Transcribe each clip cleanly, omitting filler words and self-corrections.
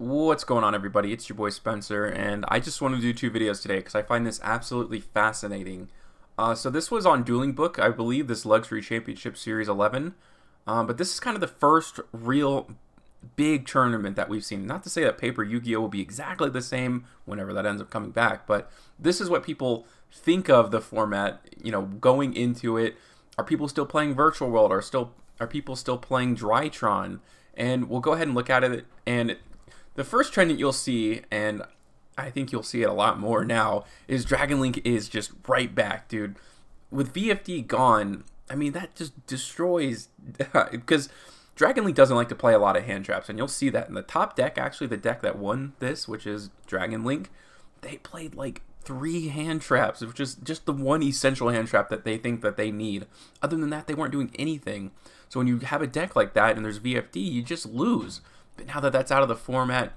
What's going on, everybody? It's your boy Spencer, and I just want to do two videos today because I find this absolutely fascinating. So this was on Dueling Book, I believe, this Luxury Championship Series 11. But this is kind of the first real big tournament that we've seen. Not to say that Paper Yu-Gi-Oh! Will be exactly the same whenever that ends up coming back, but this is what people think of the format, going into it. Are people still playing Virtual World? Are people still playing Drytron? And we'll go ahead and look at it, and the first trend that you'll see, and I think you'll see it a lot more now, is Dragon Link is just right back, dude. With VFD gone, I mean, that just destroys, because Dragon Link doesn't like to play a lot of hand traps, and you'll see that in the top deck, actually the deck that won this, which is Dragon Link, they played like 3 hand traps, which is just the one essential hand trap that they think that they need. Other than that, they weren't doing anything. So when you have a deck like that and there's VFD, you just lose. But now that that's out of the format,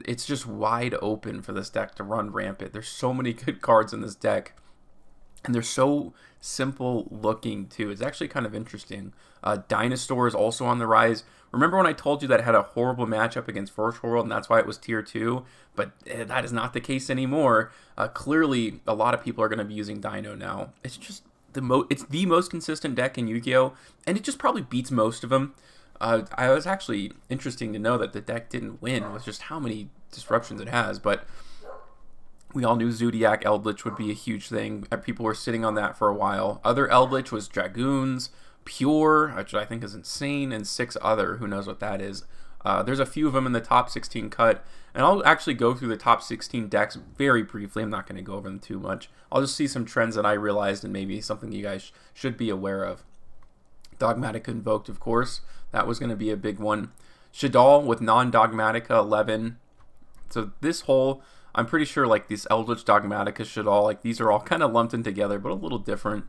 it's just wide open for this deck to run rampant. There's so many good cards in this deck, and they're so simple looking too. It's actually kind of interesting. Dinosaur is also on the rise. Remember when I told you that it had a horrible matchup against Virtual World, and that's why it was tier 2? But that is not the case anymore. Clearly, a lot of people are going to be using Dino now. It's just it's the most consistent deck in Yu-Gi-Oh! And it just probably beats most of them. I was actually interesting to know that the deck didn't win with just how many disruptions it has, but we all knew Zodiac Eldritch would be a huge thing. People were sitting on that for a while. Other Eldritch was Dragoons, Pure, which I think is insane, and 6 other, who knows what that is. There's a few of them in the top 16 cut, and I'll actually go through the top 16 decks very briefly. I'm not going to go over them too much. I'll just see some trends that I realized and maybe something you guys should be aware of. Dogmatica Invoked, of course. That was going to be a big one. Shadal with non-Dogmatica 11. So this whole, I'm pretty sure like this Eldritch, Dogmatica, Shadal, like these are all kind of lumped in together, but a little different.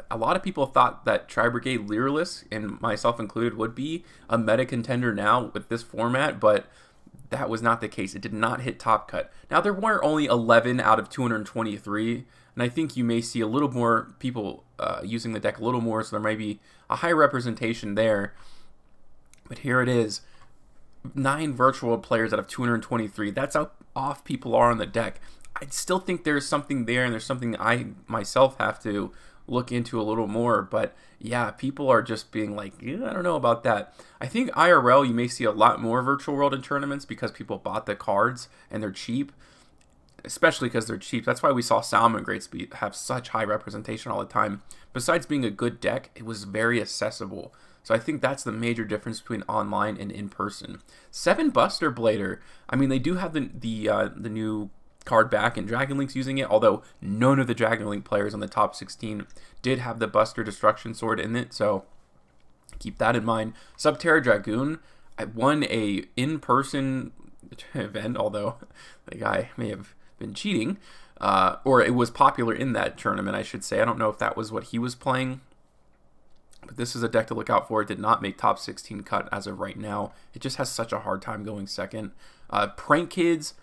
A lot of people thought that Tri-Brigade Leerless, and myself included, would be a meta contender now with this format, but that was not the case. It did not hit top cut. Now, there were only 11 out of 223, and I think you may see a little more people using the deck a little more, so there may be a high representation there. But here it is. 9 virtual players out of 223. That's how off people are on the deck. I still think there's something there, and there's something I myself have to look into a little more. But yeah, people are just being like, yeah, I don't know about that. I think IRL, you may see a lot more Virtual World in tournaments because people bought the cards and they're cheap. Especially because they're cheap. That's why we saw Salmon Great Speed have such high representation all the time. Besides being a good deck, it was very accessible. So I think that's the major difference between online and in person. 7 Buster Blader. I mean, they do have the new card back, and Dragon Link's using it. Although none of the Dragon Link players on the top 16 did have the Buster Destruction Sword in it. So keep that in mind. Subterra Dragoon. I won a in-person event, although the guy may have been cheating, or it was popular in that tournament, I should say. I don't know if that was what he was playing, but this is a deck to look out for. It did not make top 16 cut as of right now. It just has such a hard time going second. Prank Kids,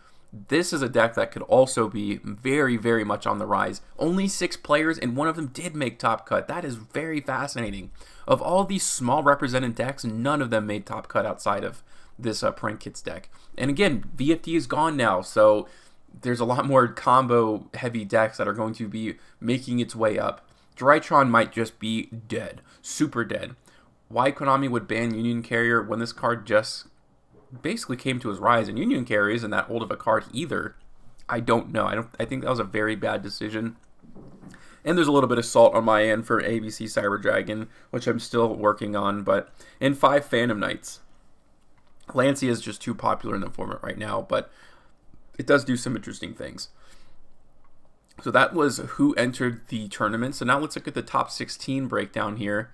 this is a deck that could also be very, very much on the rise. Only 6 players, and one of them did make top cut. That is very fascinating. Of all these small represented decks, none of them made top cut outside of this Prank Kids deck. And again, VFD is gone now, so there's a lot more combo heavy decks that are going to be making its way up. Drytron might just be dead, super dead. Why Konami would ban Union Carrier when this card just basically came to his rise, and Union Carrier isn't that old of a card either, I don't know. I think that was a very bad decision. And there's a little bit of salt on my end for ABC Cyber Dragon, which I'm still working on. But in 5 Phantom Knights, Lancea is just too popular in the format right now, but it does do some interesting things. So that was who entered the tournament. So now let's look at the top 16 breakdown here.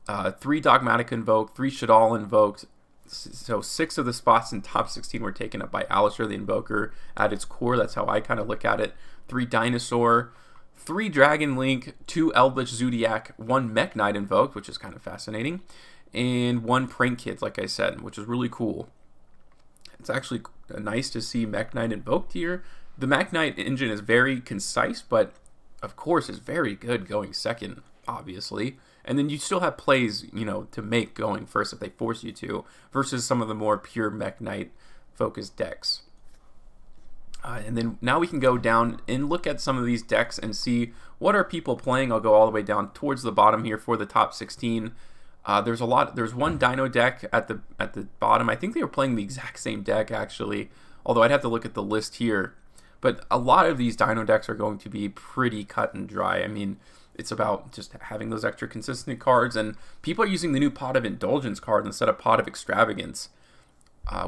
3 Dogmatic Invoked, 3 Shadal Invoked. So 6 of the spots in top 16 were taken up by Alistair the Invoker at its core. That's how I kind of look at it. 3 Dinosaur, 3 Dragon Link, 2 Eldritch Zodiac, 1 Mech Knight Invoked, which is kind of fascinating, and 1 Prank Kids, like I said, which is really cool. It's actually nice to see Mech Knight Invoked here. The Mech Knight engine is very concise, but of course is very good going second, obviously. And then you still have plays, to make going first if they force you to, versus some of the more pure Mech Knight focused decks. And then now we can go down and look at some of these decks and see what are people playing. I'll go all the way down towards the bottom here for the top 16. There's one Dino deck at the bottom. I think they were playing the exact same deck actually, although I'd have to look at the list here. But a lot of these Dino decks are going to be pretty cut and dry. I mean, it's about just having those extra consistent cards, and people are using the new Pot of Indulgence card instead of Pot of Extravagance.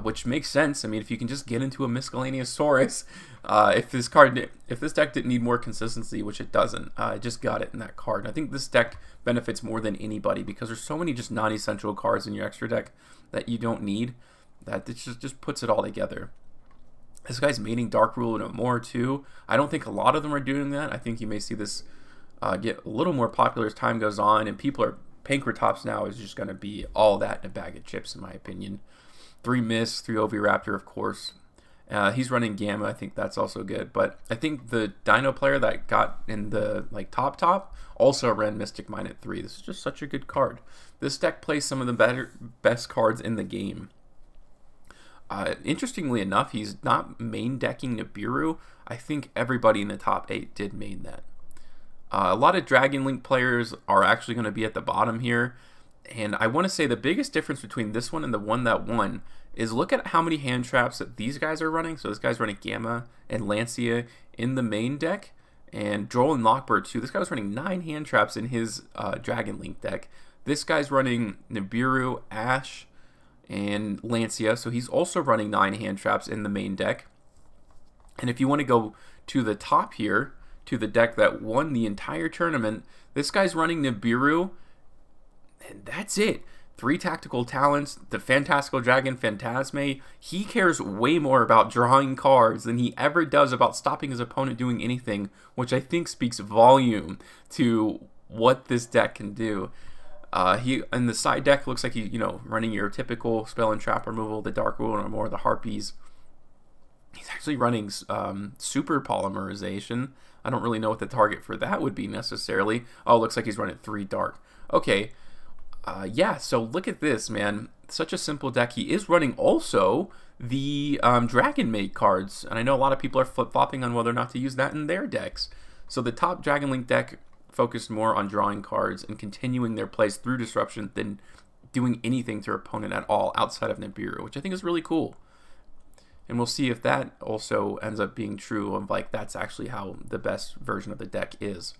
Which makes sense. I mean, if you can just get into a Miscellaneous Saurus, if this deck didn't need more consistency, which it doesn't, I just got it in that card. And I think this deck benefits more than anybody because there's so many just non-essential cards in your extra deck that you don't need, that it just puts it all together. This guy's maining Dark Rule no more too. I don't think a lot of them are doing that. I think you may see this get a little more popular as time goes on, and Pankratops now is just going to be all that in a bag of chips, in my opinion. 3 Mist, 3 Oviraptor, of course. He's running Gamma. I think that's also good. But I think the Dino player that got in the top also ran Mystic Mine at 3. This is just such a good card. This deck plays some of the best cards in the game. Interestingly enough, he's not main decking Nibiru. I think everybody in the top 8 did main that. A lot of Dragon Link players are actually going to be at the bottom here. And I want to say the biggest difference between this one and the one that won is look at how many hand traps that these guys are running. So this guy's running Gamma and Lancia in the main deck, and Droll and Lockbird too. This guy was running 9 hand traps in his Dragon Link deck. This guy's running Nibiru, Ash, and Lancia, so he's also running 9 hand traps in the main deck. And if you want to go to the top here, to the deck that won the entire tournament, this guy's running Nibiru, and that's it. 3 Tactical Talents, the Fantastical Dragon Phantasme. He cares way more about drawing cards than he ever does about stopping his opponent doing anything, which I think speaks volume to what this deck can do. He in the side deck looks like he's running your typical spell and trap removal, the Dark Rule or more, the Harpies. He's actually running Super Polymerization. I don't really know what the target for that would be necessarily. Oh, it looks like he's running 3 Dark. Okay. Yeah, so look at this, man. Such a simple deck. He is running also the Dragon Maid cards, and I know a lot of people are flip-flopping on whether or not to use that in their decks. So the top Dragon Link deck focused more on drawing cards and continuing their plays through disruption than doing anything to their opponent at all outside of Nibiru, which I think is really cool. And we'll see if that also ends up being true of that's actually how the best version of the deck is.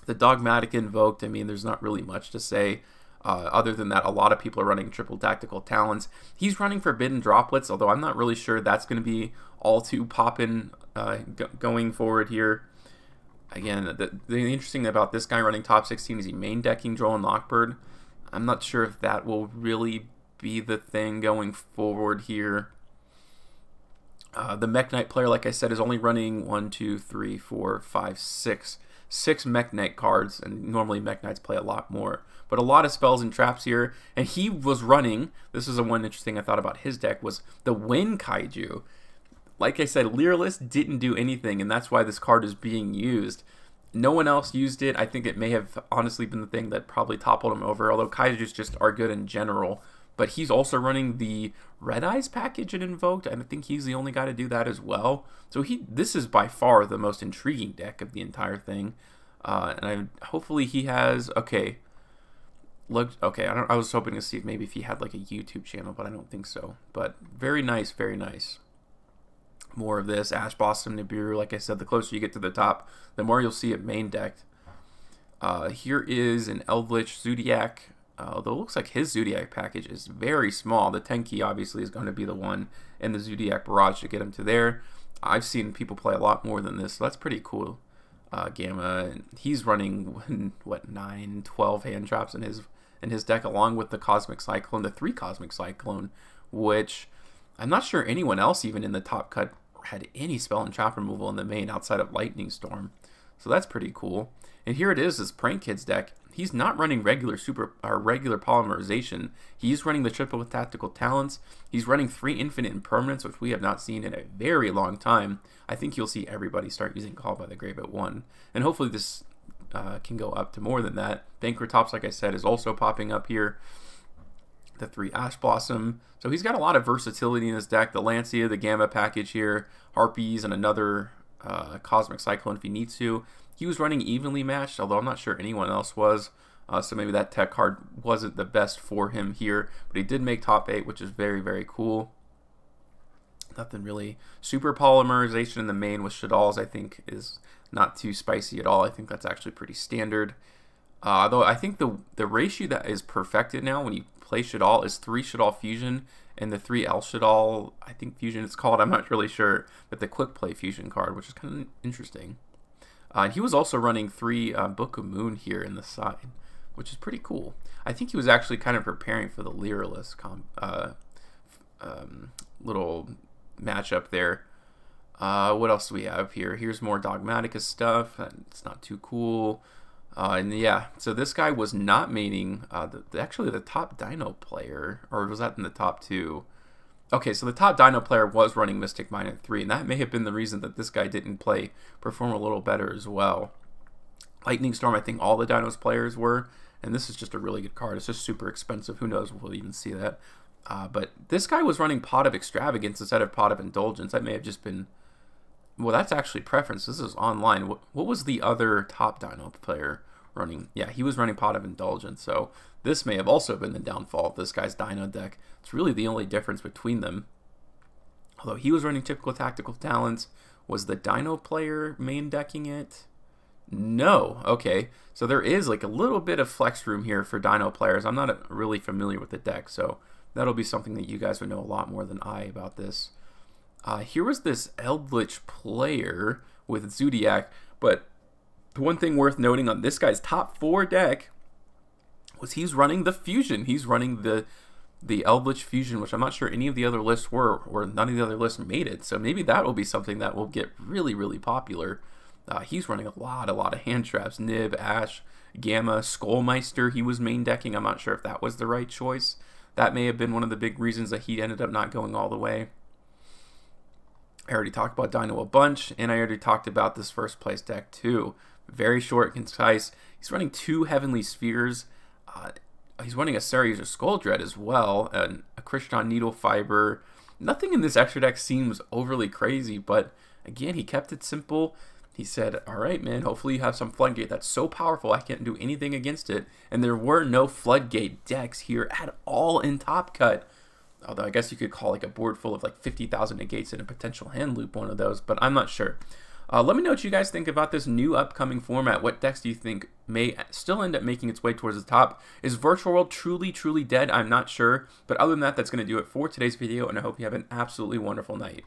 The Dogmatic Invoked, I mean, there's not really much to say other than that a lot of people are running triple Tactical Talents. He's running Forbidden Droplets, although I'm not really sure that's going to be all too poppin' going forward here. Again, the interesting thing about this guy running top 16 is he main decking Droll and Lockbird. I'm not sure if that will really be the thing going forward here. The Mech Knight player, like I said, is only running 1, 2, 3, 4, 5, 6 Mech Knight cards, and normally Mech Knights play a lot more. But a lot of spells and traps here, and he was running, this is the one interesting I thought about his deck, was the Wind Kaiju. Like I said, Leerless didn't do anything, and that's why this card is being used. No one else used it. I think it may have honestly been the thing that probably toppled him over, although Kaijus just are good in general. But he's also running the Red Eyes package in Invoked, and I think he's the only guy to do that as well. So this is by far the most intriguing deck of the entire thing. Hopefully he has, okay, I was hoping to see if he had like a YouTube channel, but I don't think so. But very nice, very nice. More of this, Ash Blossom, Nibiru. Like I said, the closer you get to the top, the more you'll see it main decked. Here is an Eldritch Zodiac. Although it looks like his Zodiac package is very small. The Tenki obviously is going to be the one, and the Zodiac Barrage to get him to there. I've seen people play a lot more than this, so that's pretty cool. Gamma, and he's running what 9, 12 hand traps in his deck, along with the Cosmic Cyclone, the 3 Cosmic Cyclone, which I'm not sure anyone else even in the top cut had any spell and trap removal in the main outside of Lightning Storm. So that's pretty cool. And here it is, this Prank Kids deck. He's not running regular polymerization. He's running the triple with Tactical Talents. He's running 3 Infinite Impermanence, which we have not seen in a very long time. I think you'll see everybody start using Call by the Grave at 1. And hopefully this can go up to more than that. Pankratops, like I said, is also popping up here. the 3 Ash Blossom. So he's got a lot of versatility in his deck. The Lancia, the Gamma package here, Harpies, and another Cosmic Cyclone if he needs to. He was running evenly matched, although I'm not sure anyone else was. So maybe that tech card wasn't the best for him here. But he did make top 8, which is very, very cool. Nothing really. Super polymerization in the main with Shadal's, I think, is not too spicy at all. I think that's actually pretty standard. Though I think the ratio that is perfected now when you play Shadal is 3 Shadal Fusion and the 3 El Shadal, I think Fusion it's called, I'm not really sure, but the Quick Play Fusion card, which is kind of interesting. And he was also running 3 Book of Moon here in the side, which is pretty cool. I think he was actually kind of preparing for the Lyralist little matchup there. What else do we have here? Here's more Dogmatica stuff. It's not too cool. And yeah, so this guy was not maining actually the top Dino player, or was that in the top 2? Okay, so the top Dino player was running Mystic Mine at 3, and that may have been the reason that this guy didn't perform a little better as well. Lightning Storm, I think all the Dinos players were, and this is just a really good card. It's just super expensive. Who knows if we'll even see that. But this guy was running Pot of Extravagance instead of Pot of Indulgence. That may have just been... Well, that's actually preference. This is online. What was the other top Dino player running? Yeah, he was running Pot of Indulgence. So this may have also been the downfall of this guy's Dino deck. It's really the only difference between them. Although he was running typical tactical talents. Was the Dino player main decking it? No. Okay. So there is like a little bit of flex room here for Dino players. I'm not really familiar with the deck, so that'll be something that you guys would know a lot more than I about this. Here was this Eldritch player with Zodiac, but the one thing worth noting on this guy's top 4 deck was he's running the Fusion. He's running the Eldritch Fusion, which I'm not sure any of the other lists were, or none of the other lists made it. So maybe that will be something that will get really, really popular. He's running a lot of hand traps. Nib, Ash, Gamma, Skullmeister he was main decking. I'm not sure if that was the right choice. That may have been one of the big reasons that he ended up not going all the way. I already talked about Dino a bunch, and I already talked about this first place deck too. Very short, concise. He's running 2 Heavenly Spheres. He's running a Saryuja Skull Dread as well, and a Krishan Needle Fiber. Nothing in this extra deck seems overly crazy, but again, he kept it simple. He said, alright man, hopefully you have some Floodgate that's so powerful I can't do anything against it. And there were no Floodgate decks here at all in Top Cut. Although I guess you could call like a board full of like 50,000 negates and a potential hand loop one of those, but I'm not sure. Let me know what you guys think about this new upcoming format. What decks do you think may still end up making its way towards the top? Is Virtual World truly dead? I'm not sure. But other than that, that's going to do it for today's video, and I hope you have an absolutely wonderful night.